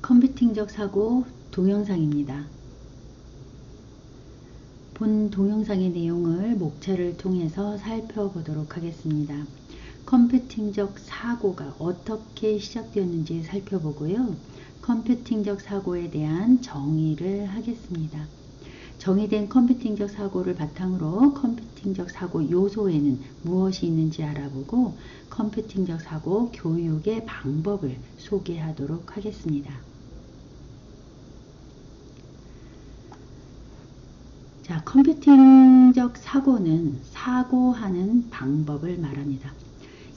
컴퓨팅적 사고 동영상입니다. 본 동영상의 내용을 목차를 통해서 살펴보도록 하겠습니다. 컴퓨팅적 사고가 어떻게 시작되었는지 살펴보고요. 컴퓨팅적 사고에 대한 정의를 하겠습니다. 정의된 컴퓨팅적 사고를 바탕으로 컴퓨팅적 사고 요소에는 무엇이 있는지 알아보고 컴퓨팅적 사고 교육의 방법을 소개하도록 하겠습니다. 자, 컴퓨팅적 사고는 사고하는 방법을 말합니다.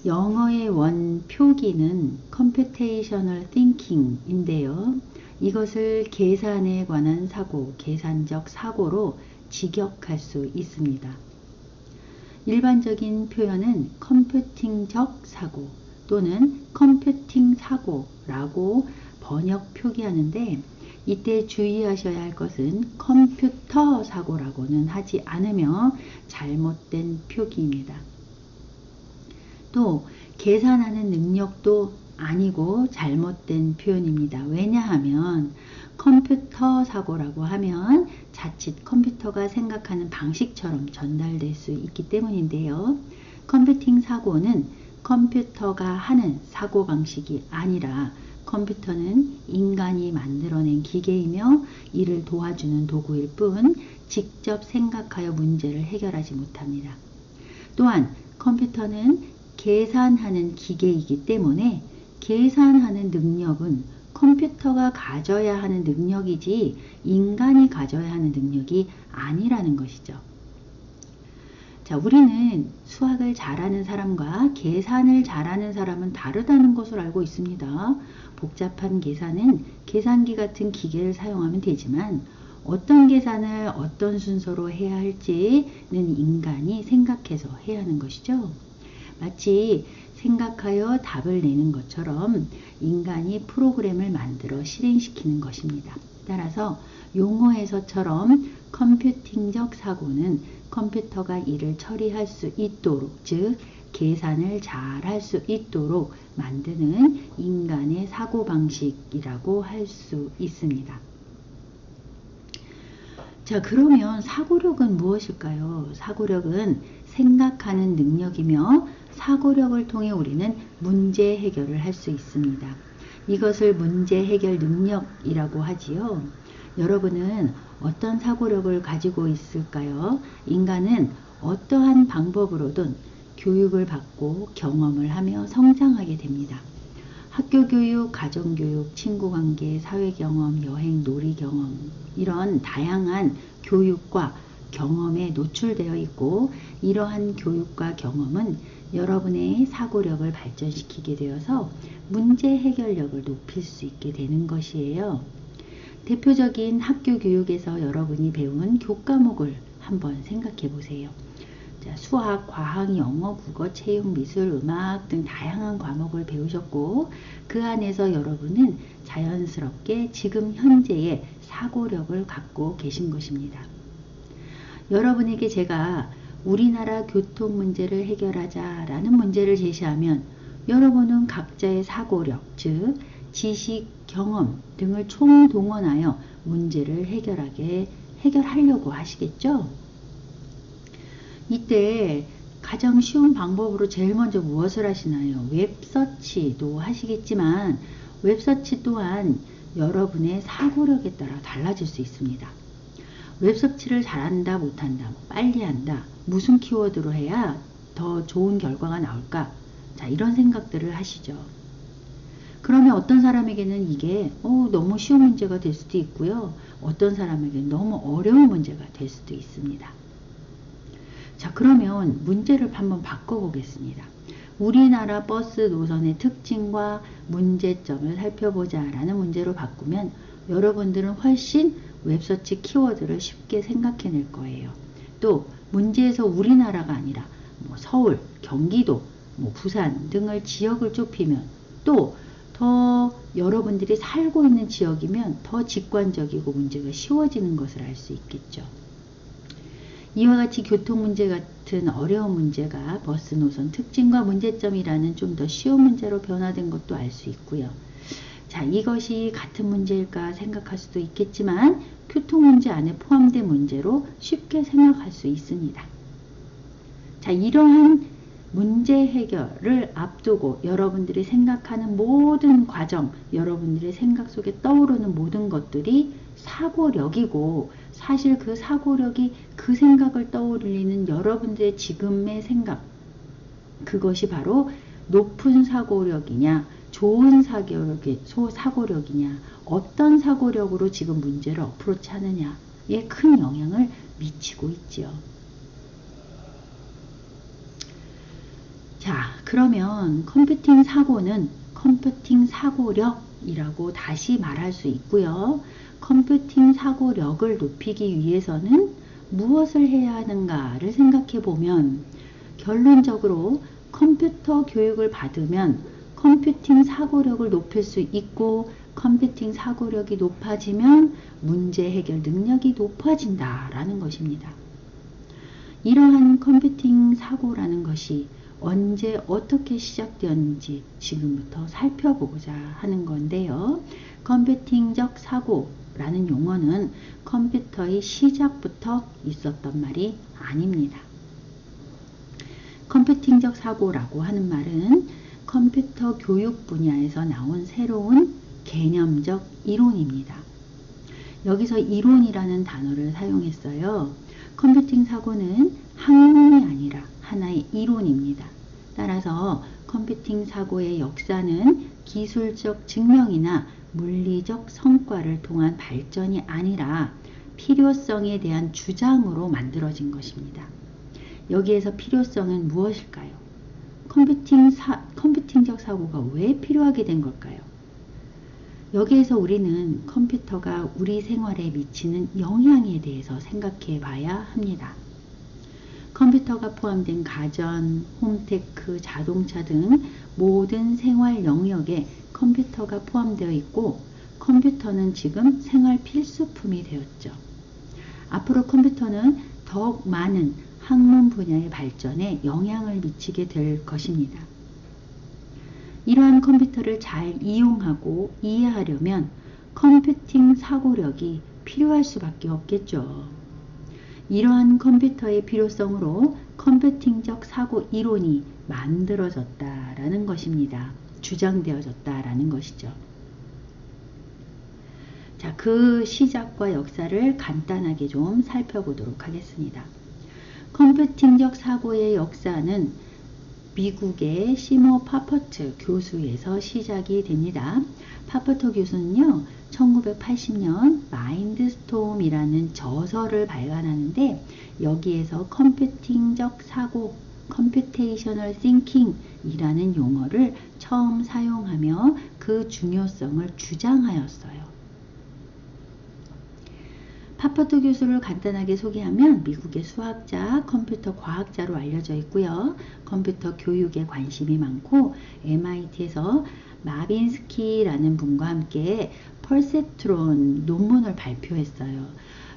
영어의 원 표기는 computational thinking인데요. 이것을 계산에 관한 사고, 계산적 사고로 직역할 수 있습니다. 일반적인 표현은 컴퓨팅적 사고 또는 컴퓨팅 사고라고 번역 표기하는데 이때 주의하셔야 할 것은 컴퓨터 사고라고는 하지 않으며 잘못된 표기입니다. 또 계산하는 능력도 아니고 잘못된 표현입니다. 왜냐하면 컴퓨터 사고라고 하면 자칫 컴퓨터가 생각하는 방식처럼 전달될 수 있기 때문인데요. 컴퓨팅 사고는 컴퓨터가 하는 사고방식이 아니라 컴퓨터는 인간이 만들어낸 기계이며 이를 도와주는 도구일 뿐 직접 생각하여 문제를 해결하지 못합니다. 또한 컴퓨터는 계산하는 기계이기 때문에 계산하는 능력은 컴퓨터가 가져야 하는 능력이지 인간이 가져야 하는 능력이 아니라는 것이죠. 자, 우리는 수학을 잘하는 사람과 계산을 잘하는 사람은 다르다는 것을 알고 있습니다. 복잡한 계산은 계산기 같은 기계를 사용하면 되지만 어떤 계산을 어떤 순서로 해야 할지는 인간이 생각해서 해야 하는 것이죠. 마치 생각하여 답을 내는 것처럼 인간이 프로그램을 만들어 실행시키는 것입니다. 따라서 용어에서처럼 컴퓨팅적 사고는 컴퓨터가 일을 처리할 수 있도록, 즉 계산을 잘 할 수 있도록 만드는 인간의 사고방식이라고 할 수 있습니다. 자, 그러면 사고력은 무엇일까요? 사고력은 생각하는 능력이며 사고력을 통해 우리는 문제 해결을 할 수 있습니다. 이것을 문제 해결 능력이라고 하지요. 여러분은 어떤 사고력을 가지고 있을까요? 인간은 어떠한 방법으로든 교육을 받고 경험을 하며 성장하게 됩니다. 학교 교육, 가정 교육, 친구 관계, 사회 경험, 여행, 놀이 경험 이런 다양한 교육과 경험에 노출되어 있고 이러한 교육과 경험은 여러분의 사고력을 발전시키게 되어서 문제 해결력을 높일 수 있게 되는 것이에요. 대표적인 학교 교육에서 여러분이 배운 교과목을 한번 생각해 보세요. 자, 수학, 과학, 영어, 국어, 체육, 미술, 음악 등 다양한 과목을 배우셨고 그 안에서 여러분은 자연스럽게 지금 현재의 사고력을 갖고 계신 것입니다. 여러분에게 제가 우리나라 교통 문제를 해결하자 라는 문제를 제시하면 여러분은 각자의 사고력, 즉 지식, 경험 등을 총동원하여 문제를 해결하려고 하시겠죠? 이때 가장 쉬운 방법으로 제일 먼저 무엇을 하시나요? 웹서치도 하시겠지만 웹서치 또한 여러분의 사고력에 따라 달라질 수 있습니다. 웹서치를 잘한다, 못한다, 빨리 한다, 무슨 키워드로 해야 더 좋은 결과가 나올까? 자, 이런 생각들을 하시죠. 그러면 어떤 사람에게는 이게 너무 쉬운 문제가 될 수도 있고요. 어떤 사람에게는 너무 어려운 문제가 될 수도 있습니다. 자, 그러면 문제를 한번 바꿔보겠습니다. 우리나라 버스 노선의 특징과 문제점을 살펴보자 라는 문제로 바꾸면 여러분들은 훨씬 웹서치 키워드를 쉽게 생각해낼 거예요. 또 문제에서 우리나라가 아니라 서울, 경기도, 부산 등을 지역을 좁히면 또 더 여러분들이 살고 있는 지역이면 더 직관적이고 문제가 쉬워지는 것을 알 수 있겠죠. 이와 같이 교통 문제 같은 어려운 문제가 버스 노선 특징과 문제점이라는 좀 더 쉬운 문제로 변화된 것도 알 수 있고요. 자, 이것이 같은 문제일까 생각할 수도 있겠지만 교통 문제 안에 포함된 문제로 쉽게 생각할 수 있습니다. 자, 이러한 문제 해결을 앞두고 여러분들이 생각하는 모든 과정, 여러분들의 생각 속에 떠오르는 모든 것들이 사고력이고, 사실 그 사고력이 그 생각을 떠올리는 여러분들의 지금의 생각, 그것이 바로 높은 사고력이냐, 좋은 사고력이냐, 어떤 사고력으로 지금 문제를 어프로치 하느냐에 큰 영향을 미치고 있지요. 자, 그러면 컴퓨팅 사고는 컴퓨팅 사고력이라고 다시 말할 수 있고요. 컴퓨팅 사고력을 높이기 위해서는 무엇을 해야 하는가를 생각해 보면 결론적으로 컴퓨터 교육을 받으면 컴퓨팅 사고력을 높일 수 있고, 컴퓨팅 사고력이 높아지면 문제 해결 능력이 높아진다라는 것입니다. 이러한 컴퓨팅 사고라는 것이 언제 어떻게 시작되었는지 지금부터 살펴보고자 하는 건데요. 컴퓨팅적 사고라는 용어는 컴퓨터의 시작부터 있었던 말이 아닙니다. 컴퓨팅적 사고라고 하는 말은 컴퓨터 교육 분야에서 나온 새로운 개념적 이론입니다. 여기서 이론이라는 단어를 사용했어요. 컴퓨팅 사고는 학문이 아니라 하나의 이론입니다. 따라서 컴퓨팅 사고의 역사는 기술적 증명이나 물리적 성과를 통한 발전이 아니라 필요성에 대한 주장으로 만들어진 것입니다. 여기에서 필요성은 무엇일까요? 컴퓨팅적 사고가 왜 필요하게 된 걸까요? 여기에서 우리는 컴퓨터가 우리 생활에 미치는 영향에 대해서 생각해 봐야 합니다. 컴퓨터가 포함된 가전, 홈테크, 자동차 등 모든 생활 영역에 컴퓨터가 포함되어 있고, 컴퓨터는 지금 생활 필수품이 되었죠. 앞으로 컴퓨터는 더욱 많은 학문 분야의 발전에 영향을 미치게 될 것입니다. 이러한 컴퓨터를 잘 이용하고 이해하려면 컴퓨팅 사고력이 필요할 수밖에 없겠죠. 이러한 컴퓨터의 필요성으로 컴퓨팅적 사고 이론이 만들어졌다라는 것입니다. 주장되어졌다라는 것이죠. 자, 그 시작과 역사를 간단하게 좀 살펴보도록 하겠습니다. 컴퓨팅적 사고의 역사는 미국의 시모 파퍼트 교수에서 시작이 됩니다. 파퍼트 교수는요, 1980년 마인드스톰이라는 저서를 발간하는데, 여기에서 컴퓨팅적 사고, 컴퓨테이셔널 띵킹이라는 용어를 처음 사용하며 그 중요성을 주장하였어요. 파퍼트 교수를 간단하게 소개하면 미국의 수학자, 컴퓨터 과학자로 알려져 있고요. 컴퓨터 교육에 관심이 많고 MIT에서 마빈스키라는 분과 함께 펄세트론 논문을 발표했어요.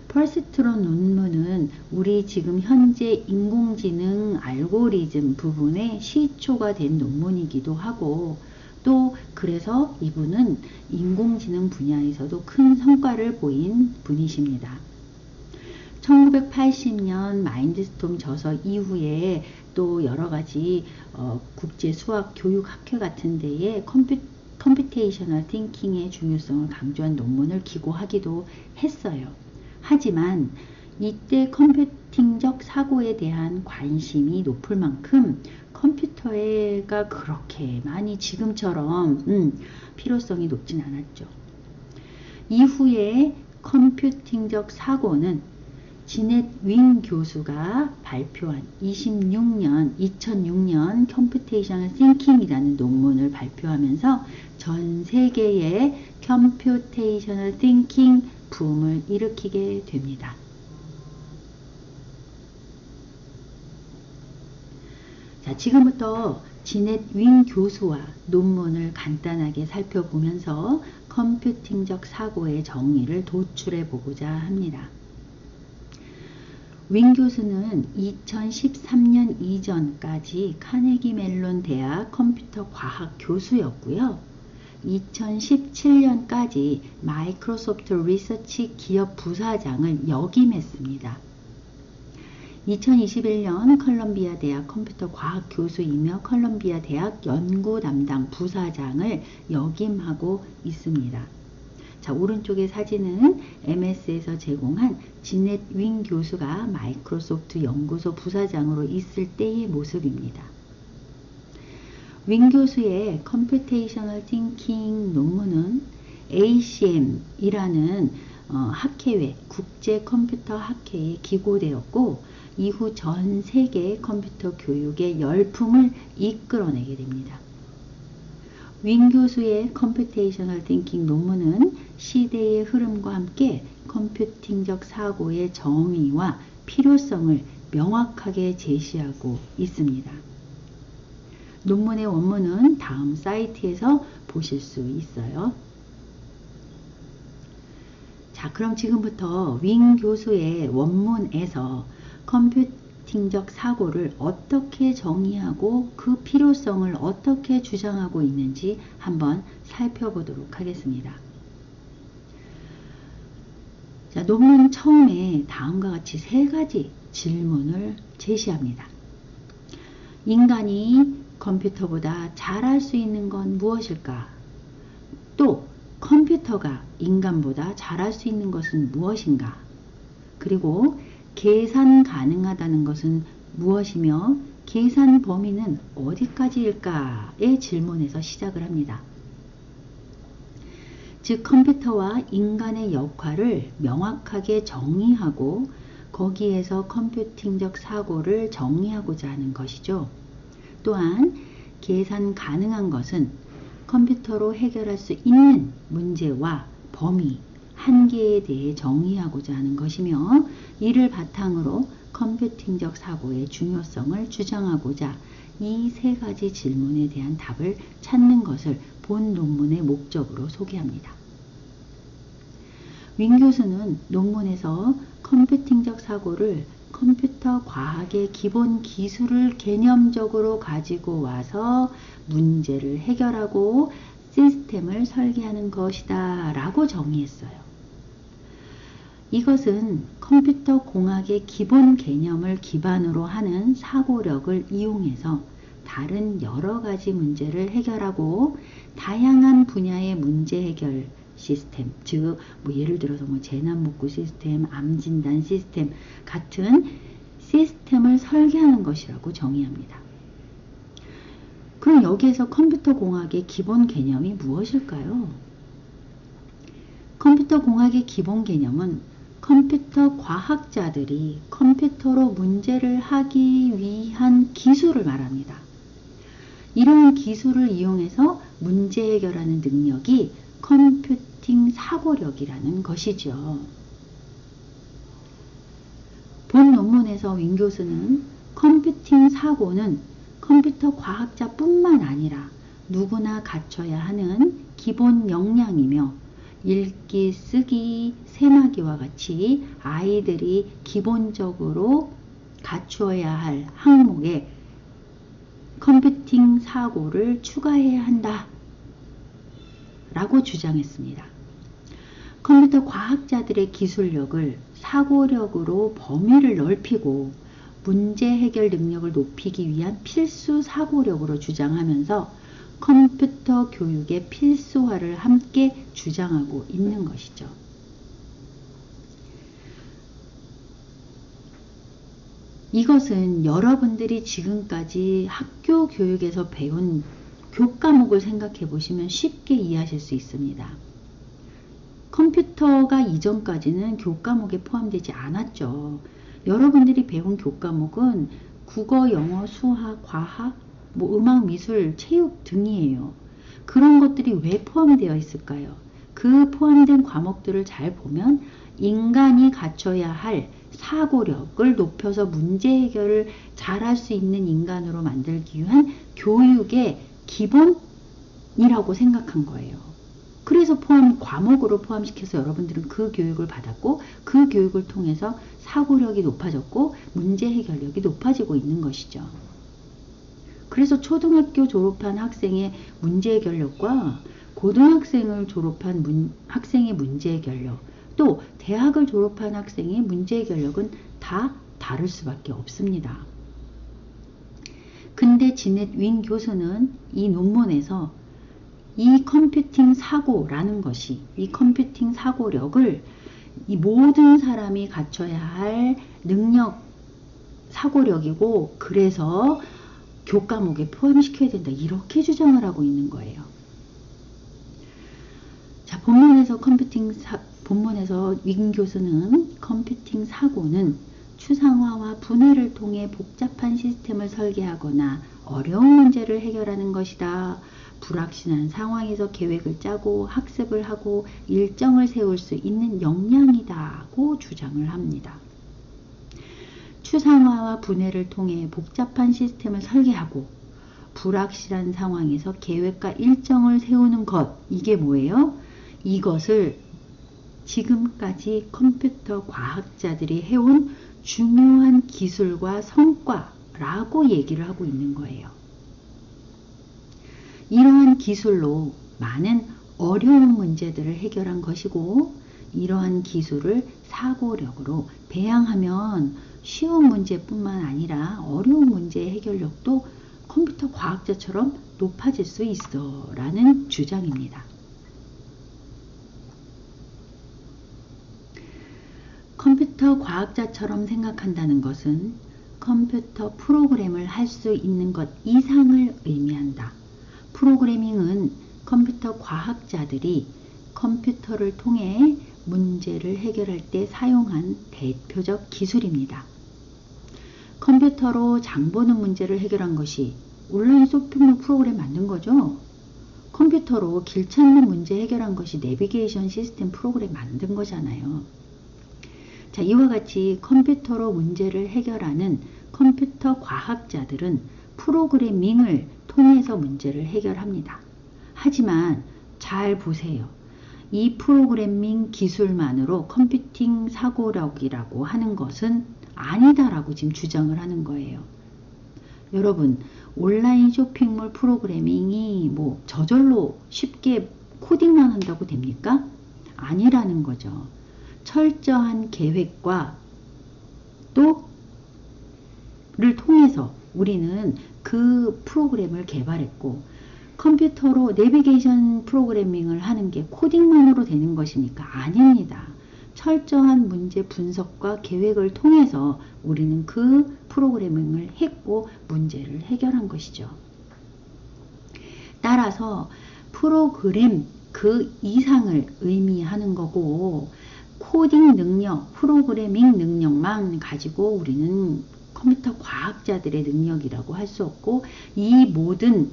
펄세트론 논문은 우리 지금 현재 인공지능 알고리즘 부분에 시초가 된 논문이기도 하고, 또 그래서 이분은 인공지능 분야에서도 큰 성과를 보인 분이십니다. 1980년 마인드스톰 저서 이후에 또 여러가지 국제 수학 교육 학회 같은 데에 컴퓨테이셔널 띵킹의 중요성을 강조한 논문을 기고하기도 했어요. 하지만 이때 컴퓨팅적 사고에 대한 관심이 높을 만큼 컴퓨터가 그렇게 많이 지금처럼 필요성이 높진 않았죠. 이후에 컴퓨팅적 사고는 지넷 윙 교수가 발표한 2006년 컴퓨테이셔널 띵킹이라는 논문을 발표하면서 전 세계의 컴퓨테이셔널 띵킹 붐을 일으키게 됩니다. 자, 지금부터 지넷 윙 교수와 논문을 간단하게 살펴보면서 컴퓨팅적 사고의 정의를 도출해 보고자 합니다. 윙 교수는 2013년 이전까지 카네기 멜론 대학 컴퓨터 과학 교수였고요. 2017년까지 마이크로소프트 리서치 기업 부사장을 역임했습니다. 2021년 컬럼비아 대학 컴퓨터 과학 교수이며 컬럼비아 대학 연구 담당 부사장을 역임하고 있습니다. 자, 오른쪽의 사진은 MS에서 제공한 지넷 윙 교수가 마이크로소프트 연구소 부사장으로 있을 때의 모습입니다. 윙 교수의 컴퓨테이셔널 띵킹 논문은 ACM이라는 학회회, 국제 컴퓨터 학회에 기고되었고 이후 전 세계 컴퓨터 교육의 열풍을 이끌어내게 됩니다. 윙 교수의 컴퓨테이셔널 띵킹 논문은 시대의 흐름과 함께 컴퓨팅적 사고의 정의와 필요성을 명확하게 제시하고 있습니다. 논문의 원문은 다음 사이트에서 보실 수 있어요. 자, 그럼 지금부터 윙 교수의 원문에서 컴퓨팅적 사고를 어떻게 정의하고 그 필요성을 어떻게 주장하고 있는지 한번 살펴보도록 하겠습니다. 자, 논문 처음에 다음과 같이 세 가지 질문을 제시합니다. 인간이 컴퓨터보다 잘할 수 있는 건 무엇일까? 또 컴퓨터가 인간보다 잘할 수 있는 것은 무엇인가? 그리고 계산 가능하다는 것은 무엇이며 계산 범위는 어디까지일까의 질문에서 시작을 합니다. 즉 컴퓨터와 인간의 역할을 명확하게 정의하고 거기에서 컴퓨팅적 사고를 정의하고자 하는 것이죠. 또한 계산 가능한 것은 컴퓨터로 해결할 수 있는 문제와 범위, 한계에 대해 정의하고자 하는 것이며 이를 바탕으로 컴퓨팅적 사고의 중요성을 주장하고자 이 세 가지 질문에 대한 답을 찾는 것을 본 논문의 목적으로 소개합니다. 윙 교수는 논문에서 컴퓨팅적 사고를 컴퓨터 과학의 기본 기술을 개념적으로 가지고 와서 문제를 해결하고 시스템을 설계하는 것이다 라고 정의했어요. 이것은 컴퓨터 공학의 기본 개념을 기반으로 하는 사고력을 이용해서 다른 여러 가지 문제를 해결하고 다양한 분야의 문제 해결 시스템, 즉 예를 들어서 재난복구 시스템, 암 진단 시스템 같은 시스템을 설계하는 것이라고 정의합니다. 그럼 여기에서 컴퓨터 공학의 기본 개념이 무엇일까요? 컴퓨터 공학의 기본 개념은 컴퓨터 과학자들이 컴퓨터로 문제를 하기 위한 기술을 말합니다. 이러한 기술을 이용해서 문제 해결하는 능력이 컴퓨팅 사고력이라는 것이죠. 본 논문에서 윙 교수는 컴퓨팅 사고는 컴퓨터 과학자뿐만 아니라 누구나 갖춰야 하는 기본 역량이며 읽기, 쓰기, 세마기와 같이 아이들이 기본적으로 갖추어야 할 항목에 컴퓨팅 사고를 추가해야 한다 라고 주장했습니다. 컴퓨터 과학자들의 기술력을 사고력으로 범위를 넓히고 문제 해결 능력을 높이기 위한 필수 사고력으로 주장하면서 컴퓨터 교육의 필수화를 함께 주장하고 있는 것이죠. 이것은 여러분들이 지금까지 학교 교육에서 배운 교과목을 생각해 보시면 쉽게 이해하실 수 있습니다. 컴퓨터가 이전까지는 교과목에 포함되지 않았죠. 여러분들이 배운 교과목은 국어, 영어, 수학, 과학, 음악, 미술, 체육 등이에요. 그런 것들이 왜 포함되어 있을까요? 그 포함된 과목들을 잘 보면 인간이 갖춰야 할 사고력을 높여서 문제 해결을 잘할 수 있는 인간으로 만들기 위한 교육의 기본이라고 생각한 거예요. 그래서 과목으로 포함시켜서 여러분들은 그 교육을 받았고 그 교육을 통해서 사고력이 높아졌고 문제 해결력이 높아지고 있는 것이죠. 그래서 초등학교 졸업한 학생의 문제 해결력과 고등학생을 졸업한 학생의 문제 해결력, 또 대학을 졸업한 학생의 문제 해결력은 다 다를 수밖에 없습니다. 근데 지넷 윈 교수는 이 논문에서 이 컴퓨팅 사고라는 것이, 이 컴퓨팅 사고력을 이 모든 사람이 갖춰야 할 능력, 사고력이고, 그래서 교과목에 포함시켜야 된다, 이렇게 주장을 하고 있는 거예요. 자, 본문에서 윈 교수는 컴퓨팅 사고는 추상화와 분해를 통해 복잡한 시스템을 설계하거나 어려운 문제를 해결하는 것이다. 불확실한 상황에서 계획을 짜고 학습을 하고 일정을 세울 수 있는 역량이다고 주장을 합니다. 추상화와 분해를 통해 복잡한 시스템을 설계하고 불확실한 상황에서 계획과 일정을 세우는 것, 이게 뭐예요? 이것을 지금까지 컴퓨터 과학자들이 해온 중요한 기술과 성과라고 얘기를 하고 있는 거예요. 이러한 기술로 많은 어려운 문제들을 해결한 것이고, 이러한 기술을 사고력으로 배양하면 쉬운 문제뿐만 아니라 어려운 문제의 해결력도 컴퓨터 과학자처럼 높아질 수 있어 라는 주장입니다. 컴퓨터 과학자처럼 생각한다는 것은 컴퓨터 프로그램을 할 수 있는 것 이상을 의미한다. 프로그래밍은 컴퓨터 과학자들이 컴퓨터를 통해 문제를 해결할 때 사용한 대표적 기술입니다. 컴퓨터로 장 보는 문제를 해결한 것이 온라인 쇼핑몰 프로그램 만든 거죠. 컴퓨터로 길 찾는 문제 해결한 것이 내비게이션 시스템 프로그램 만든 거잖아요. 자, 이와 같이 컴퓨터로 문제를 해결하는 컴퓨터 과학자들은 프로그래밍을 통해서 문제를 해결합니다. 하지만 잘 보세요. 이 프로그래밍 기술만으로 컴퓨팅 사고력이라고 하는 것은 아니다라고 지금 주장을 하는 거예요. 여러분, 온라인 쇼핑몰 프로그래밍이 뭐 저절로 쉽게 코딩만 한다고 됩니까? 아니라는 거죠. 철저한 계획과 또를 통해서 우리는 그 프로그램을 개발했고, 컴퓨터로 내비게이션 프로그래밍을 하는 게 코딩만으로 되는 것입니까? 아닙니다. 철저한 문제 분석과 계획을 통해서 우리는 그 프로그래밍을 했고 문제를 해결한 것이죠. 따라서 프로그램 그 이상을 의미하는 거고, 코딩 능력, 프로그래밍 능력만 가지고 우리는 컴퓨터 과학자들의 능력이라고 할 수 없고, 이 모든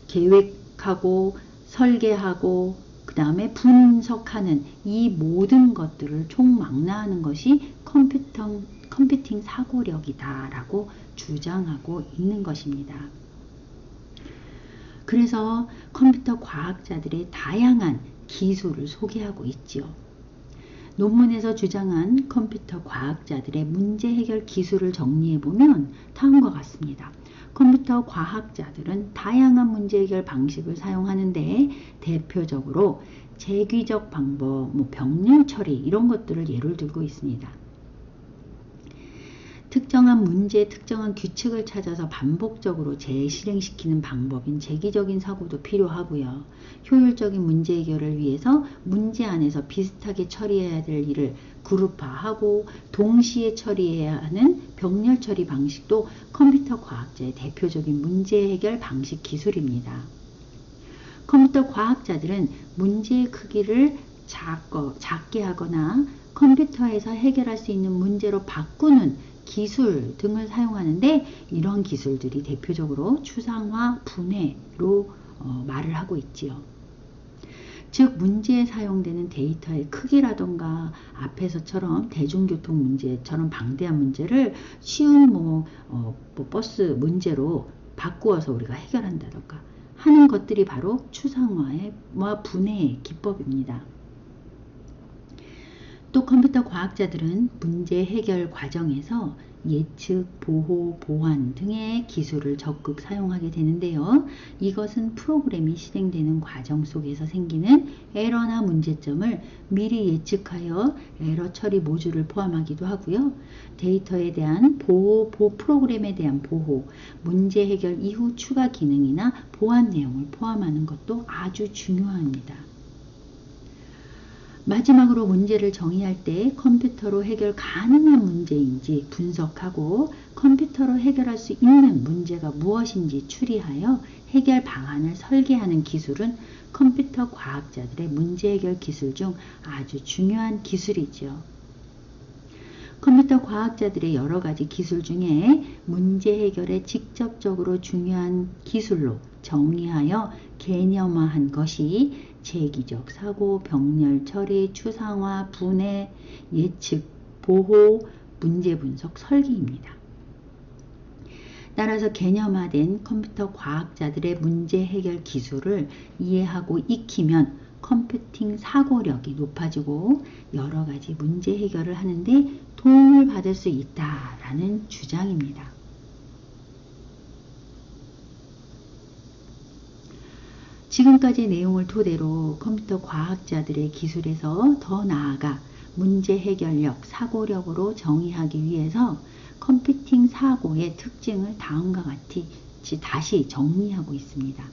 계획하고 설계하고 그 다음에 분석하는 이 모든 것들을 총망라하는 것이 컴퓨팅 사고력이다 라고 주장하고 있는 것입니다. 그래서 컴퓨터 과학자들의 다양한 기술을 소개하고 있지요. 논문에서 주장한 컴퓨터 과학자들의 문제 해결 기술을 정리해보면 다음과 같습니다. 컴퓨터 과학자들은 다양한 문제 해결 방식을 사용하는데 대표적으로 재귀적 방법, 병렬 처리 이런 것들을 예를 들고 있습니다. 특정한 문제, 특정한 규칙을 찾아서 반복적으로 재실행시키는 방법인 재기적인 사고도 필요하고요. 효율적인 문제 해결을 위해서 문제 안에서 비슷하게 처리해야 될 일을 그룹화하고 동시에 처리해야 하는 병렬 처리 방식도 컴퓨터 과학자의 대표적인 문제 해결 방식 기술입니다. 컴퓨터 과학자들은 문제의 크기를 작게 하거나 컴퓨터에서 해결할 수 있는 문제로 바꾸는 기술 등을 사용하는데, 이런 기술들이 대표적으로 추상화, 분해로 말을 하고 있지요. 즉 문제에 사용되는 데이터의 크기라던가 앞에서처럼 대중교통 문제처럼 방대한 문제를 쉬운 버스 문제로 바꾸어서 우리가 해결한다던가 하는 것들이 바로 추상화와 분해의 기법입니다. 또 컴퓨터 과학자들은 문제 해결 과정에서 예측, 보호, 보완 등의 기술을 적극 사용하게 되는데요. 이것은 프로그램이 실행되는 과정 속에서 생기는 에러나 문제점을 미리 예측하여 에러 처리 모듈을 포함하기도 하고요. 데이터에 대한 보호, 프로그램에 대한 보호, 문제 해결 이후 추가 기능이나 보완 내용을 포함하는 것도 아주 중요합니다. 마지막으로 문제를 정의할 때 컴퓨터로 해결 가능한 문제인지 분석하고 컴퓨터로 해결할 수 있는 문제가 무엇인지 추리하여 해결 방안을 설계하는 기술은 컴퓨터 과학자들의 문제 해결 기술 중 아주 중요한 기술이죠. 컴퓨터 과학자들의 여러 가지 기술 중에 문제 해결에 직접적으로 중요한 기술로 정의하여 개념화한 것이 재기적 사고, 병렬 처리, 추상화, 분해, 예측, 보호, 문제 분석, 설계입니다. 따라서 개념화된 컴퓨터 과학자들의 문제 해결 기술을 이해하고 익히면 컴퓨팅 사고력이 높아지고 여러 가지 문제 해결을 하는데 도움을 받을 수 있다라는 주장입니다. 지금까지 내용을 토대로 컴퓨터 과학자들의 기술에서 더 나아가 문제 해결력, 사고력으로 정의하기 위해서 컴퓨팅 사고의 특징을 다음과 같이 다시 정리하고 있습니다.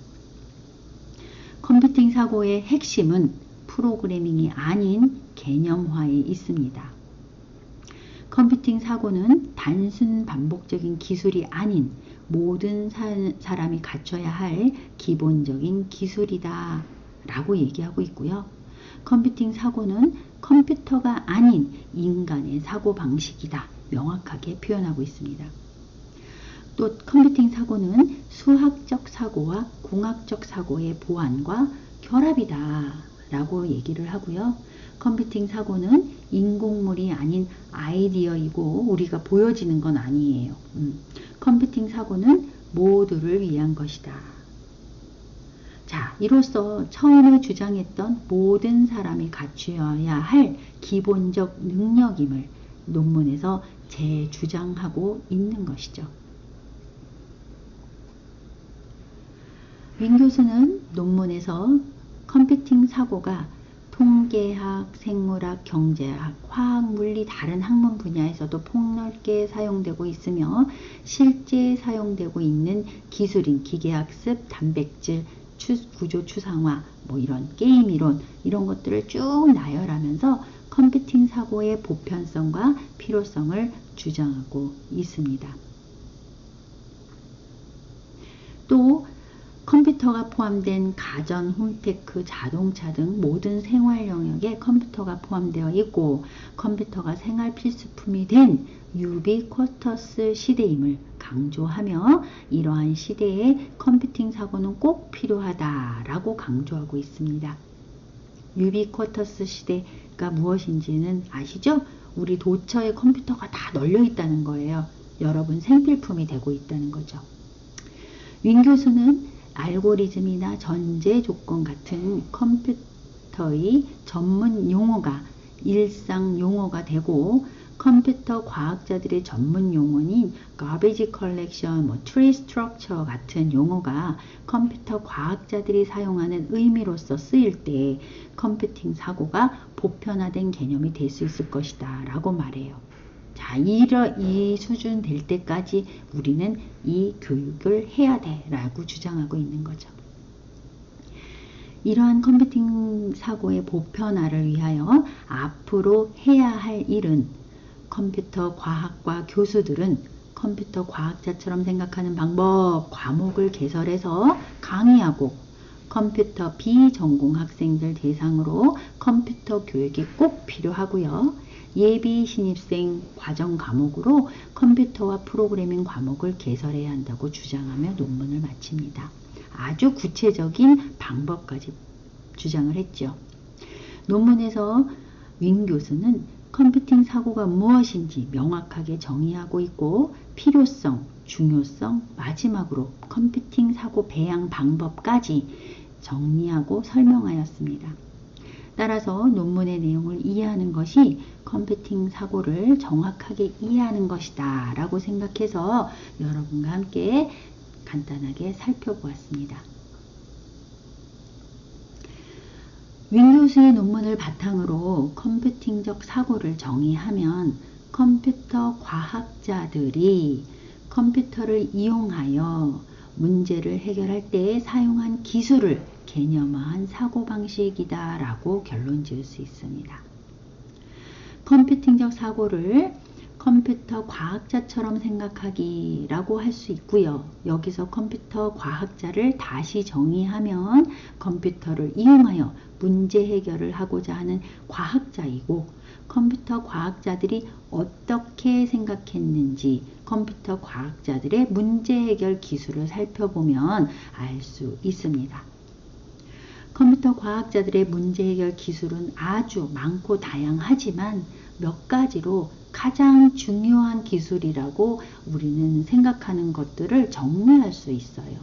컴퓨팅 사고의 핵심은 프로그래밍이 아닌 개념화에 있습니다. 컴퓨팅 사고는 단순 반복적인 기술이 아닌 모든 사람이 갖춰야 할 기본적인 기술이다 라고 얘기하고 있고요. 컴퓨팅 사고는 컴퓨터가 아닌 인간의 사고 방식이다 명확하게 표현하고 있습니다. 또 컴퓨팅 사고는 수학적 사고와 공학적 사고의 보완과 결합이다 라고 얘기를 하고요. 컴퓨팅 사고는 인공물이 아닌 아이디어이고 우리가 보여지는 건 아니에요. 컴퓨팅 사고는 모두를 위한 것이다. 자, 이로써 처음에 주장했던 모든 사람이 갖추어야 할 기본적 능력임을 논문에서 재주장하고 있는 것이죠. 윈 교수는 논문에서 컴퓨팅 사고가 통계학, 생물학, 경제학, 화학, 물리 다른 학문 분야에서도 폭넓게 사용되고 있으며 실제 사용되고 있는 기술인 기계학습, 단백질, 구조 추상화, 이런 게임 이론 이런 것들을 쭉 나열하면서 컴퓨팅 사고의 보편성과 필요성을 주장하고 있습니다. 또 컴퓨터가 포함된 가전, 홈테크, 자동차 등 모든 생활 영역에 컴퓨터가 포함되어 있고 컴퓨터가 생활 필수품이 된 유비쿼터스 시대임을 강조하며 이러한 시대에 컴퓨팅 사고는 꼭 필요하다라고 강조하고 있습니다. 유비쿼터스 시대가 무엇인지는 아시죠? 우리 도처에 컴퓨터가 다 널려 있다는 거예요. 여러분 생필품이 되고 있다는 거죠. 윈 교수는 알고리즘이나 전제 조건 같은 컴퓨터의 전문 용어가 일상 용어가 되고 컴퓨터 과학자들의 전문 용어인 garbage collection, tree structure 같은 용어가 컴퓨터 과학자들이 사용하는 의미로서 쓰일 때 컴퓨팅 사고가 보편화된 개념이 될 수 있을 것이다 라고 말해요. 자, 이 수준 될 때까지 우리는 이 교육을 해야 돼 라고 주장하고 있는 거죠. 이러한 컴퓨팅 사고의 보편화를 위하여 앞으로 해야 할 일은 컴퓨터 과학과 교수들은 컴퓨터 과학자처럼 생각하는 방법, 과목을 개설해서 강의하고 컴퓨터 비전공 학생들 대상으로 컴퓨터 교육이 꼭 필요하고요. 예비 신입생 과정 과목으로 컴퓨터와 프로그래밍 과목을 개설해야 한다고 주장하며 논문을 마칩니다. 아주 구체적인 방법까지 주장을 했죠. 논문에서 윈 교수는 컴퓨팅 사고가 무엇인지 명확하게 정의하고 있고 필요성, 중요성, 마지막으로 컴퓨팅 사고 배양 방법까지 정리하고 설명하였습니다. 따라서 논문의 내용을 이해하는 것이 컴퓨팅 사고를 정확하게 이해하는 것이다 라고 생각해서 여러분과 함께 간단하게 살펴보았습니다. 윙 교수의 논문을 바탕으로 컴퓨팅적 사고를 정의하면 컴퓨터 과학자들이 컴퓨터를 이용하여 문제를 해결할 때 사용한 기술을 개념화한 사고방식이다 라고 결론 지을 수 있습니다. 컴퓨팅적 사고를 컴퓨터 과학자처럼 생각하기라고 할 수 있고요. 여기서 컴퓨터 과학자를 다시 정의하면 컴퓨터를 이용하여 문제 해결을 하고자 하는 과학자이고, 컴퓨터 과학자들이 어떻게 생각했는지 컴퓨터 과학자들의 문제 해결 기술을 살펴보면 알 수 있습니다. 컴퓨터 과학자들의 문제 해결 기술은 아주 많고 다양하지만 몇 가지로 가장 중요한 기술이라고 우리는 생각하는 것들을 정리할 수 있어요.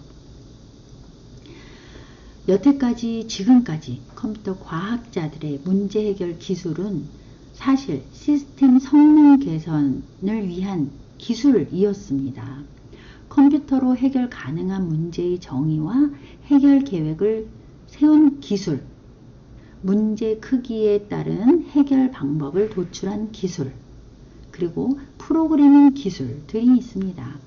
여태까지 지금까지 컴퓨터 과학자들의 문제 해결 기술은 사실 시스템 성능 개선을 위한 기술이었습니다. 컴퓨터로 해결 가능한 문제의 정의와 해결 계획을 세운 기술, 문제 크기에 따른 해결 방법을 도출한 기술, 그리고 프로그래밍 기술들이 있습니다.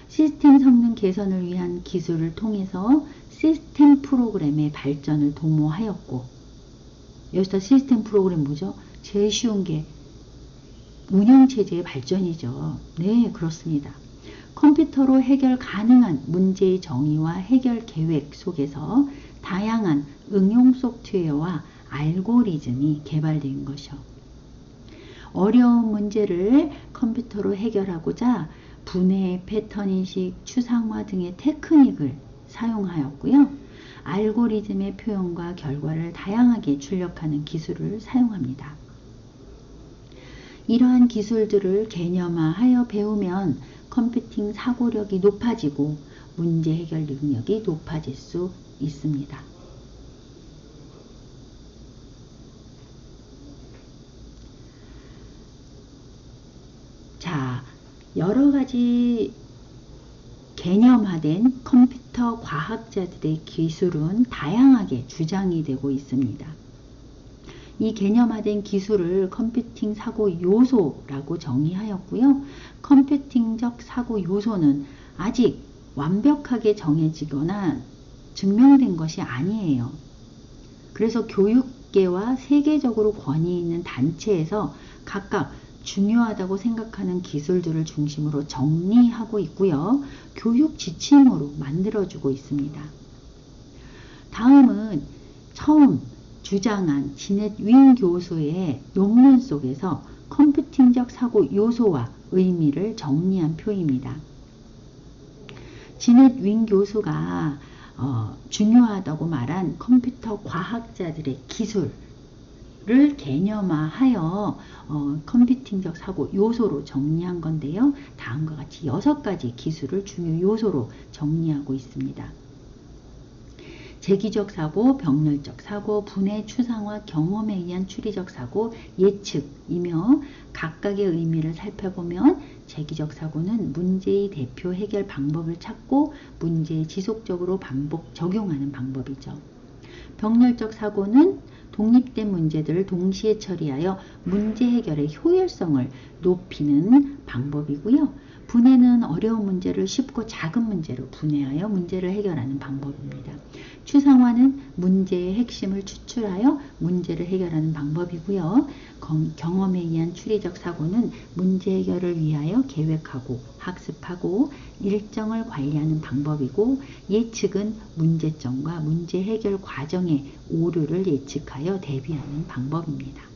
시스템 성능 개선을 위한 기술을 통해서 시스템 프로그램의 발전을 도모하였고, 여기서 시스템 프로그램 뭐죠? 제일 쉬운 게 운영체제의 발전이죠. 네, 그렇습니다. 컴퓨터로 해결 가능한 문제의 정의와 해결 계획 속에서 다양한 응용 소프트웨어와 알고리즘이 개발된 것이요. 어려운 문제를 컴퓨터로 해결하고자 분해, 패턴인식, 추상화 등의 테크닉을 사용하였고요. 알고리즘의 표현과 결과를 다양하게 출력하는 기술을 사용합니다. 이러한 기술들을 개념화하여 배우면 컴퓨팅 사고력이 높아지고 문제 해결 능력이 높아질 수 있습니다. 자, 여러 가지 개념화된 컴퓨터 과학자들의 기술은 다양하게 주장이 되고 있습니다. 이 개념화된 기술을 컴퓨팅 사고 요소라고 정의하였고요. 컴퓨팅적 사고 요소는 아직 완벽하게 정해지거나 증명된 것이 아니에요. 그래서 교육계와 세계적으로 권위 있는 단체에서 각각 중요하다고 생각하는 기술들을 중심으로 정리하고 있고요. 교육 지침으로 만들어주고 있습니다. 다음은 처음 주장한 지넷 윙 교수의 논문 속에서 컴퓨팅적 사고 요소와 의미를 정리한 표입니다. 지넷 윙 교수가 중요하다고 말한 컴퓨터 과학자들의 기술을 개념화하여 컴퓨팅적 사고 요소로 정리한 건데요. 다음과 같이 6가지 기술을 중요 요소로 정리하고 있습니다. 재기적 사고, 병렬적 사고, 분해, 추상화, 경험에 의한 추리적 사고, 예측이며 각각의 의미를 살펴보면 재기적 사고는 문제의 대표 해결 방법을 찾고 문제에 지속적으로 반복 적용하는 방법이죠. 병렬적 사고는 독립된 문제들을 동시에 처리하여 문제 해결의 효율성을 높이는 방법이고요. 분해는 어려운 문제를 쉽고 작은 문제로 분해하여 문제를 해결하는 방법입니다. 추상화는 문제의 핵심을 추출하여 문제를 해결하는 방법이고요. 경험에 의한 추리적 사고는 문제 해결을 위하여 계획하고 학습하고 일정을 관리하는 방법이고, 예측은 문제점과 문제 해결 과정의 오류를 예측하여 대비하는 방법입니다.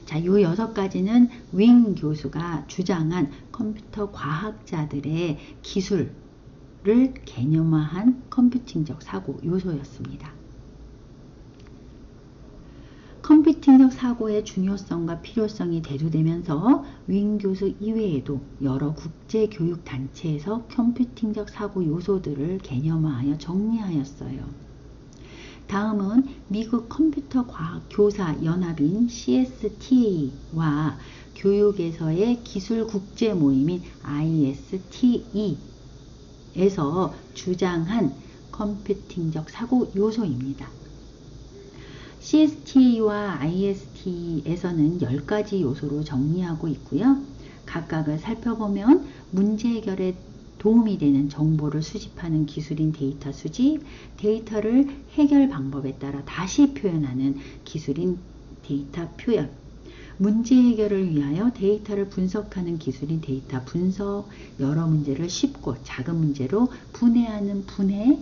자, 요 6가지는 윙 교수가 주장한 컴퓨터 과학자들의 기술을 개념화한 컴퓨팅적 사고 요소였습니다. 컴퓨팅적 사고의 중요성과 필요성이 대두되면서 윙 교수 이외에도 여러 국제교육단체에서 컴퓨팅적 사고 요소들을 개념화하여 정리하였어요. 다음은 미국 컴퓨터 과학 교사 연합인 CSTA와 교육에서의 기술 국제 모임인 ISTE에서 주장한 컴퓨팅적 사고 요소입니다. CSTA와 IST에서는 10가지 요소로 정리하고 있고요. 각각을 살펴보면 문제 해결에 도움이 되는 정보를 수집하는 기술인 데이터 수집, 데이터를 해결 방법에 따라 다시 표현하는 기술인 데이터 표현, 문제 해결을 위하여 데이터를 분석하는 기술인 데이터 분석, 여러 문제를 쉽고 작은 문제로 분해하는 분해,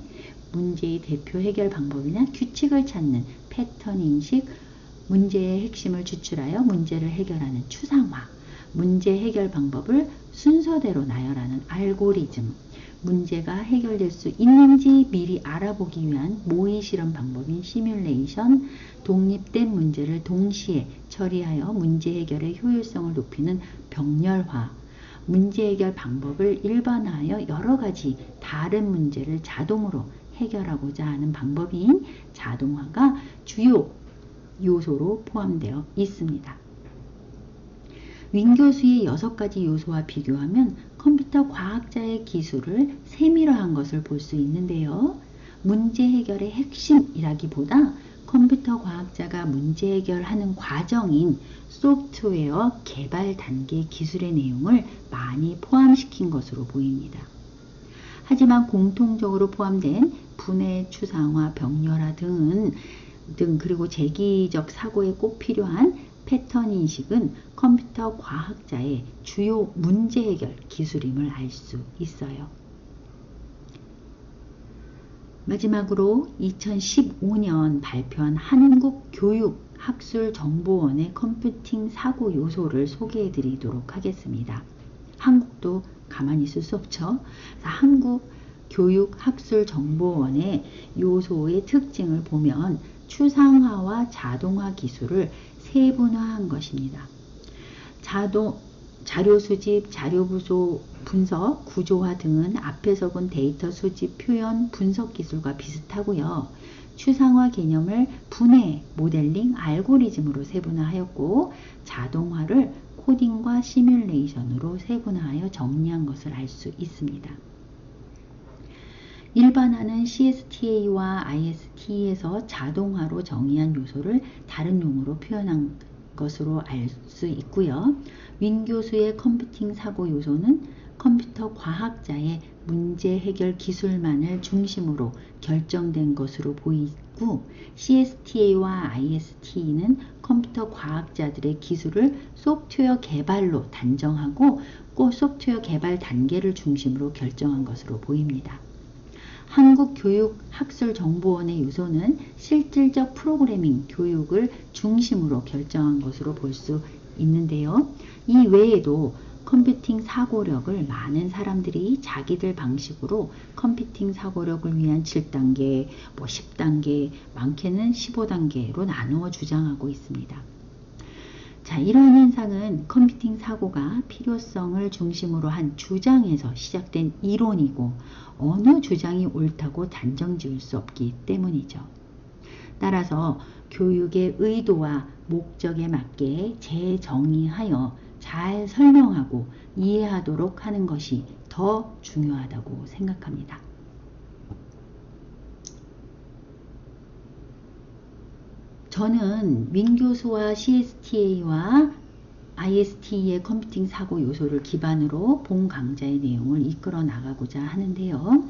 문제의 대표 해결 방법이나 규칙을 찾는 패턴 인식, 문제의 핵심을 추출하여 문제를 해결하는 추상화, 문제 해결 방법을 순서대로 나열하는 알고리즘, 문제가 해결될 수 있는지 미리 알아보기 위한 모의 실험 방법인 시뮬레이션, 독립된 문제를 동시에 처리하여 문제 해결의 효율성을 높이는 병렬화, 문제 해결 방법을 일반화하여 여러 가지 다른 문제를 자동으로 해결하고자 하는 방법인 자동화가 주요 요소로 포함되어 있습니다. 윈 교수의 6가지 요소와 비교하면 컴퓨터 과학자의 기술을 세밀화한 것을 볼 수 있는데요. 문제 해결의 핵심이라기보다 컴퓨터 과학자가 문제 해결하는 과정인 소프트웨어 개발 단계 기술의 내용을 많이 포함시킨 것으로 보입니다. 하지만 공통적으로 포함된 분해, 추상화, 병렬화 등 그리고 재기적 사고에 꼭 필요한 패턴 인식은 컴퓨터 과학자의 주요 문제 해결 기술임을 알 수 있어요. 마지막으로 2015년 발표한 한국교육학술정보원의 컴퓨팅 사고 요소를 소개해 드리도록 하겠습니다. 한국도 가만히 있을 수 없죠. 한국교육학술정보원의 요소의 특징을 보면 추상화와 자동화 기술을 세분화한 것입니다. 자료 수집, 자료 분석, 구조화 등은 앞에서 본 데이터 수집, 표현, 분석 기술과 비슷하고요. 추상화 개념을 분해, 모델링, 알고리즘으로 세분화하였고 자동화를 코딩과 시뮬레이션으로 세분화하여 정리한 것을 알 수 있습니다. 일반화는 CSTA와 IST에서 자동화로 정의한 요소를 다른 용어로 표현한 것으로 알 수 있고요. 윈 교수의 컴퓨팅 사고 요소는 컴퓨터 과학자의 문제 해결 기술만을 중심으로 결정된 것으로 보이고 CSTA와 IST는 컴퓨터 과학자들의 기술을 소프트웨어 개발로 단정하고 꼭 소프트웨어 개발 단계를 중심으로 결정한 것으로 보입니다. 한국교육학술정보원의 요소는 실질적 프로그래밍 교육을 중심으로 결정한 것으로 볼 수 있는데요. 이 외에도 컴퓨팅 사고력을 많은 사람들이 자기들 방식으로 컴퓨팅 사고력을 위한 7단계, 10단계, 많게는 15단계로 나누어 주장하고 있습니다. 자, 이러한 현상은 컴퓨팅 사고가 필요성을 중심으로 한 주장에서 시작된 이론이고 어느 주장이 옳다고 단정 지을 수 없기 때문이죠. 따라서 교육의 의도와 목적에 맞게 재정의하여 잘 설명하고 이해하도록 하는 것이 더 중요하다고 생각합니다. 저는 윈 교수와 CSTA와 IST의 컴퓨팅 사고 요소를 기반으로 본 강좌의 내용을 이끌어 나가고자 하는데요.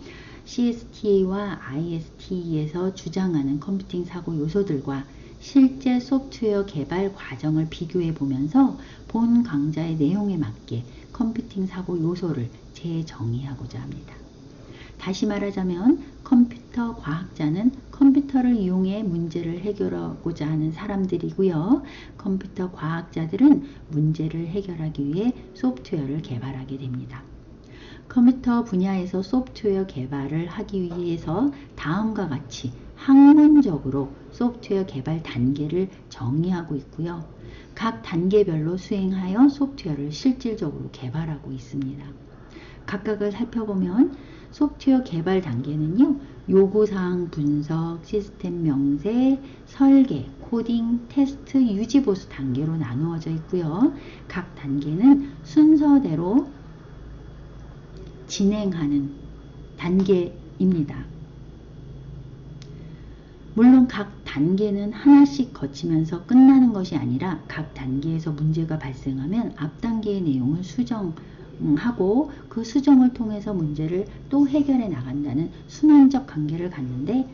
CSTA와 IST에서 주장하는 컴퓨팅 사고 요소들과 실제 소프트웨어 개발 과정을 비교해 보면서 본 강좌의 내용에 맞게 컴퓨팅 사고 요소를 재정의하고자 합니다. 다시 말하자면 컴퓨터 과학자는 컴퓨터를 이용해 문제를 해결하고자 하는 사람들이고요. 컴퓨터 과학자들은 문제를 해결하기 위해 소프트웨어를 개발하게 됩니다. 컴퓨터 분야에서 소프트웨어 개발을 하기 위해서 다음과 같이 학문적으로 소프트웨어 개발 단계를 정의하고 있고요. 각 단계별로 수행하여 소프트웨어를 실질적으로 개발하고 있습니다. 각각을 살펴보면 소프트웨어 개발 단계는요, 요구사항 분석, 시스템 명세, 설계, 코딩, 테스트, 유지 보수 단계로 나누어져 있고요. 각 단계는 순서대로 진행하는 단계입니다. 물론 각 단계는 하나씩 거치면서 끝나는 것이 아니라 각 단계에서 문제가 발생하면 앞 단계의 내용을 수정하고 그 수정을 통해서 문제를 또 해결해 나간다는 순환적 관계를 갖는데,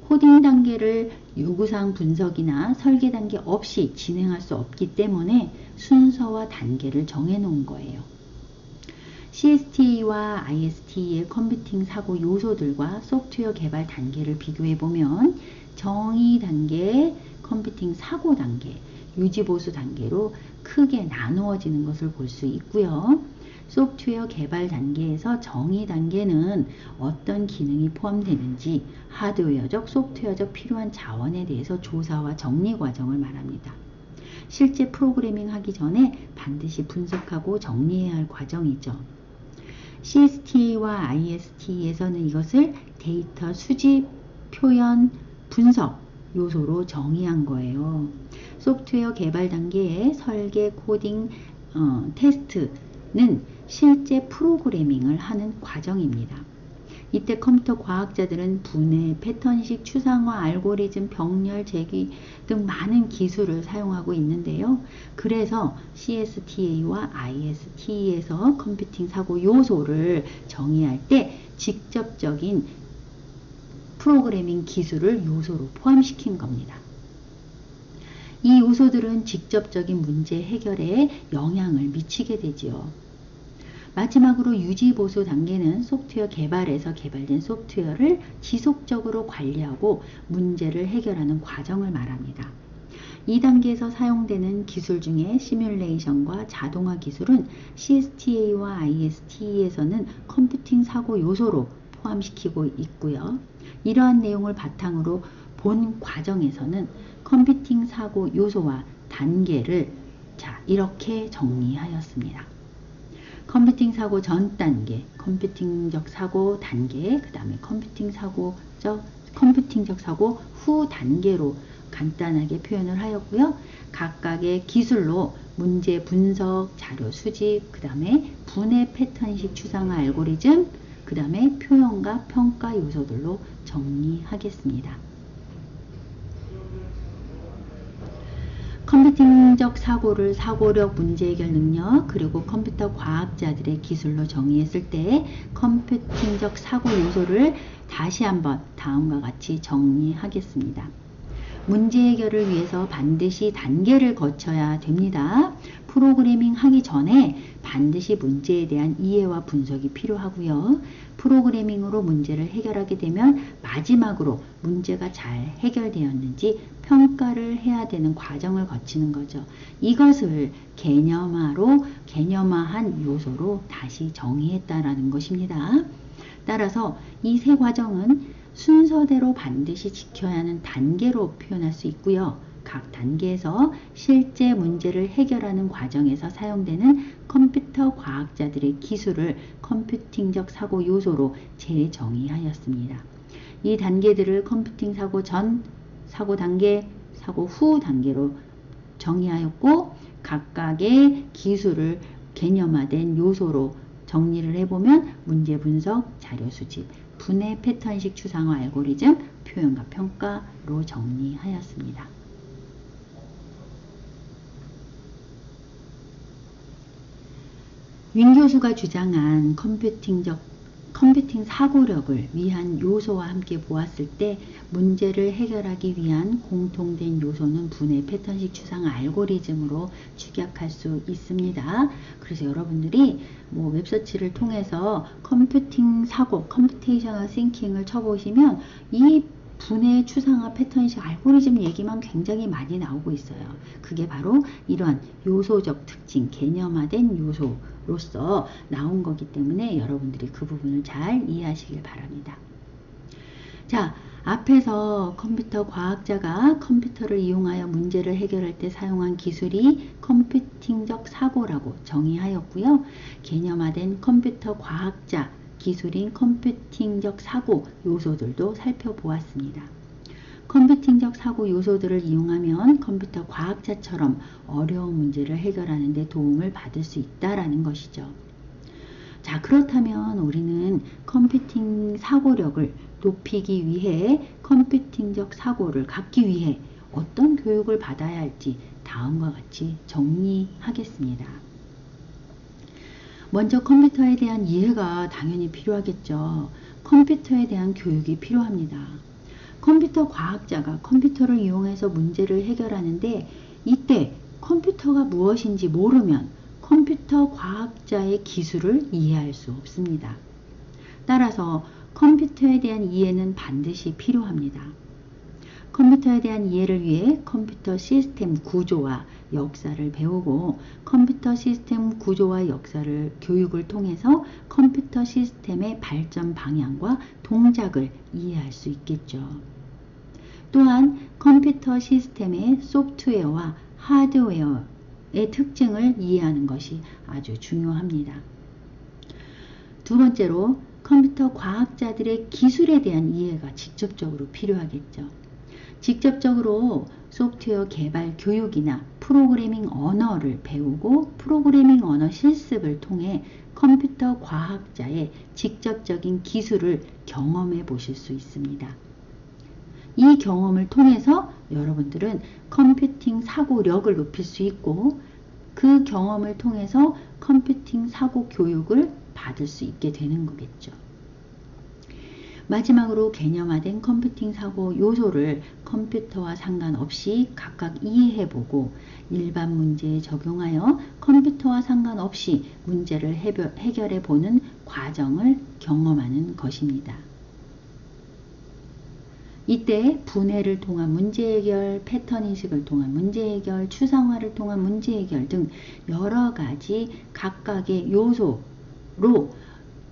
코딩 단계를 요구사항 분석이나 설계 단계 없이 진행할 수 없기 때문에 순서와 단계를 정해 놓은 거예요. CSTA와 ISTE의 컴퓨팅 사고 요소들과 소프트웨어 개발 단계를 비교해 보면 정의 단계, 컴퓨팅 사고 단계, 유지 보수 단계로 크게 나누어지는 것을 볼 수 있고요. 소프트웨어 개발 단계에서 정의 단계는 어떤 기능이 포함되는지 하드웨어적, 소프트웨어적 필요한 자원에 대해서 조사와 정리 과정을 말합니다. 실제 프로그래밍 하기 전에 반드시 분석하고 정리해야 할 과정이죠. CSTA와 IST에서는 이것을 데이터 수집, 표현, 분석 요소로 정의한 거예요. 소프트웨어 개발 단계의 설계, 코딩, 테스트는 실제 프로그래밍을 하는 과정입니다. 이때 컴퓨터 과학자들은 분해, 패턴식, 추상화, 알고리즘, 병렬, 제기 등 많은 기술을 사용하고 있는데요. 그래서 CSTA와 IST에서 컴퓨팅 사고 요소를 정의할 때 직접적인 프로그래밍 기술을 요소로 포함시킨 겁니다. 이 요소들은 직접적인 문제 해결에 영향을 미치게 되지요. 마지막으로 유지 보수 단계는 소프트웨어 개발에서 개발된 소프트웨어를 지속적으로 관리하고 문제를 해결하는 과정을 말합니다. 이 단계에서 사용되는 기술 중에 시뮬레이션과 자동화 기술은 CSTA와 IST에서는 컴퓨팅 사고 요소로 포함시키고 있고요. 이러한 내용을 바탕으로 본 과정에서는 컴퓨팅 사고 요소와 단계를 이렇게 정리하였습니다. 컴퓨팅 사고 전 단계, 컴퓨팅적 사고 단계, 그 다음에 컴퓨팅적 사고 후 단계로 간단하게 표현을 하였고요. 각각의 기술로 문제 분석, 자료 수집, 그 다음에 분해 패턴식 추상화 알고리즘, 그 다음에 표현과 평가 요소들로 정리하겠습니다. 컴퓨팅적 사고를 사고력, 문제 해결 능력, 그리고 컴퓨터 과학자들의 기술로 정의했을 때 컴퓨팅적 사고 요소를 다시 한번 다음과 같이 정리하겠습니다. 문제 해결을 위해서 반드시 단계를 거쳐야 됩니다. 프로그래밍 하기 전에 반드시 문제에 대한 이해와 분석이 필요하고요. 프로그래밍으로 문제를 해결하게 되면 마지막으로 문제가 잘 해결되었는지 평가를 해야 되는 과정을 거치는 거죠. 이것을 개념화한 요소로 다시 정의했다라는 것입니다. 따라서 이 세 과정은 순서대로 반드시 지켜야 하는 단계로 표현할 수 있고요. 각 단계에서 실제 문제를 해결하는 과정에서 사용되는 컴퓨터 과학자들의 기술을 컴퓨팅적 사고 요소로 재정의하였습니다. 이 단계들을 컴퓨팅 사고 전, 사고 단계, 사고 후 단계로 정의하였고, 각각의 기술을 개념화된 요소로 정리를 해보면 문제 분석, 자료 수집, 분해 패턴식 추상화 알고리즘, 표현과 평가로 정리하였습니다. 윈 교수가 주장한 컴퓨팅 사고력을 위한 요소와 함께 보았을 때 문제를 해결하기 위한 공통된 요소는 분해 패턴식 추상화 알고리즘으로 축약할 수 있습니다. 그래서 여러분들이 웹서치를 통해서 컴퓨팅 사고, 컴퓨테이셔널 싱킹을 쳐보시면 이 분해 추상화 패턴식 알고리즘 얘기만 굉장히 많이 나오고 있어요. 그게 바로 이러한 요소적 특징, 개념화된 요소로서 나온 거기 때문에 여러분들이 그 부분을 잘 이해하시길 바랍니다. 자, 앞에서 컴퓨터 과학자가 컴퓨터를 이용하여 문제를 해결할 때 사용한 기술이 컴퓨팅적 사고라고 정의하였고요. 개념화된 컴퓨터 과학자 기술인 컴퓨팅적 사고 요소들도 살펴보았습니다. 컴퓨팅적 사고 요소들을 이용하면 컴퓨터 과학자처럼 어려운 문제를 해결하는 데 도움을 받을 수 있다라는 것이죠. 자, 그렇다면 우리는 컴퓨팅 사고력을 높이기 위해 컴퓨팅적 사고를 갖기 위해 어떤 교육을 받아야 할지 다음과 같이 정리하겠습니다. 먼저 컴퓨터에 대한 이해가 당연히 필요하겠죠. 컴퓨터에 대한 교육이 필요합니다. 컴퓨터 과학자가 컴퓨터를 이용해서 문제를 해결하는데 이때 컴퓨터가 무엇인지 모르면 컴퓨터 과학자의 기술을 이해할 수 없습니다. 따라서 컴퓨터에 대한 이해는 반드시 필요합니다. 컴퓨터에 대한 이해를 위해 컴퓨터 시스템 구조와 역사를 배우고 컴퓨터 시스템 구조와 역사를 교육을 통해서 컴퓨터 시스템의 발전 방향과 동작을 이해할 수 있겠죠. 또한 컴퓨터 시스템의 소프트웨어와 하드웨어의 특징을 이해하는 것이 아주 중요합니다. 두 번째로 컴퓨터 과학자들의 기술에 대한 이해가 직접적으로 필요하겠죠. 직접적으로 소프트웨어 개발 교육이나 프로그래밍 언어를 배우고 프로그래밍 언어 실습을 통해 컴퓨터 과학자의 직접적인 기술을 경험해 보실 수 있습니다. 이 경험을 통해서 여러분들은 컴퓨팅 사고력을 높일 수 있고 그 경험을 통해서 컴퓨팅 사고 교육을 받을 수 있게 되는 거겠죠. 마지막으로 개념화된 컴퓨팅 사고 요소를 컴퓨터와 상관없이 각각 이해해보고 일반 문제에 적용하여 컴퓨터와 상관없이 문제를 해결해보는 과정을 경험하는 것입니다. 이때 분해를 통한 문제해결, 패턴인식을 통한 문제해결, 추상화를 통한 문제해결 등 여러 가지 각각의 요소로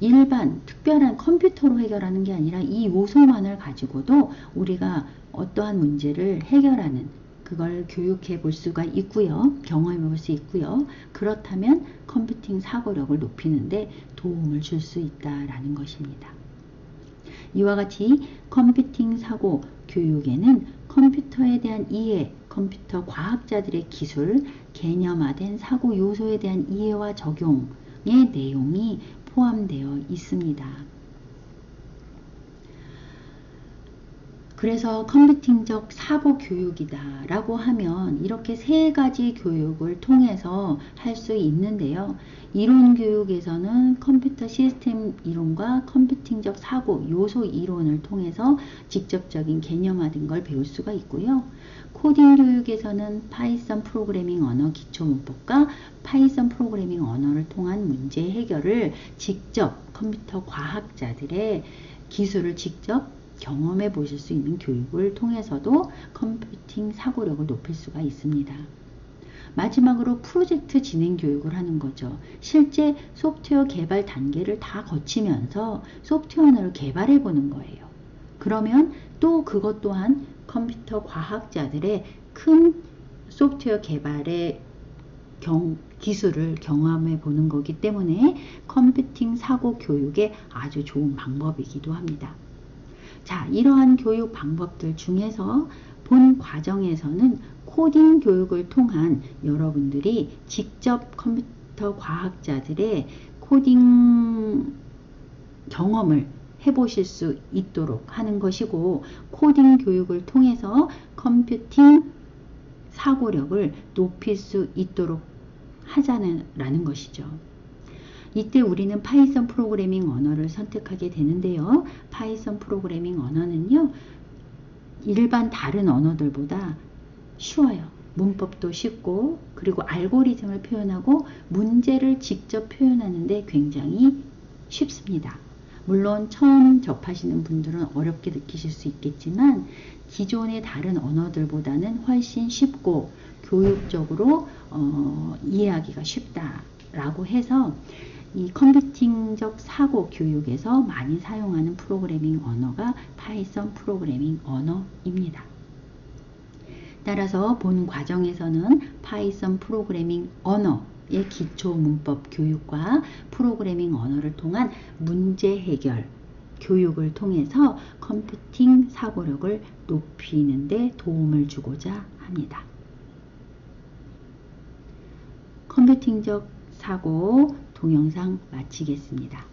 일반 특별한 컴퓨터로 해결하는 게 아니라 이 요소만을 가지고도 우리가 어떠한 문제를 해결하는 그걸 교육해 볼 수가 있고요. 경험해 볼 수 있고요. 그렇다면 컴퓨팅 사고력을 높이는데 도움을 줄 수 있다라는 것입니다. 이와 같이 컴퓨팅 사고 교육에는 컴퓨터에 대한 이해, 컴퓨터 과학자들의 기술, 개념화된 사고 요소에 대한 이해와 적용의 내용이 포함되어 있습니다. 그래서 컴퓨팅적 사고 교육이다 라고 하면 이렇게 세 가지 교육을 통해서 할 수 있는데요. 이론 교육에서는 컴퓨터 시스템 이론과 컴퓨팅적 사고 요소 이론을 통해서 직접적인 개념화된 걸 배울 수가 있고요. 코딩 교육에서는 파이썬 프로그래밍 언어 기초문법과 파이썬 프로그래밍 언어를 통한 문제 해결을 직접 컴퓨터 과학자들의 기술을 직접 경험해 보실 수 있는 교육을 통해서도 컴퓨팅 사고력을 높일 수가 있습니다. 마지막으로 프로젝트 진행 교육을 하는 거죠. 실제 소프트웨어 개발 단계를 다 거치면서 소프트웨어를 개발해 보는 거예요. 그러면 또 그것 또한 컴퓨터 과학자들의 큰 소프트웨어 개발의 기술을 경험해 보는 거기 때문에 컴퓨팅 사고 교육의 아주 좋은 방법이기도 합니다. 자, 이러한 교육 방법들 중에서 본 과정에서는 코딩 교육을 통한 여러분들이 직접 컴퓨터 과학자들의 코딩 경험을 해보실 수 있도록 하는 것이고 코딩 교육을 통해서 컴퓨팅 사고력을 높일 수 있도록 하자는 것이죠. 이때 우리는 파이썬 프로그래밍 언어를 선택하게 되는데요. 파이썬 프로그래밍 언어는요. 일반 다른 언어들보다 쉬워요. 문법도 쉽고 그리고 알고리즘을 표현하고 문제를 직접 표현하는데 굉장히 쉽습니다. 물론 처음 접하시는 분들은 어렵게 느끼실 수 있겠지만 기존의 다른 언어들보다는 훨씬 쉽고 교육적으로 이해하기가 쉽다라고 해서 이 컴퓨팅적 사고 교육에서 많이 사용하는 프로그래밍 언어가 파이썬 프로그래밍 언어입니다. 따라서 본 과정에서는 파이썬 프로그래밍 언어 기초 문법 교육과 프로그래밍 언어를 통한 문제 해결 교육을 통해서 컴퓨팅 사고력을 높이는 데 도움을 주고자 합니다. 컴퓨팅적 사고 동영상 마치겠습니다.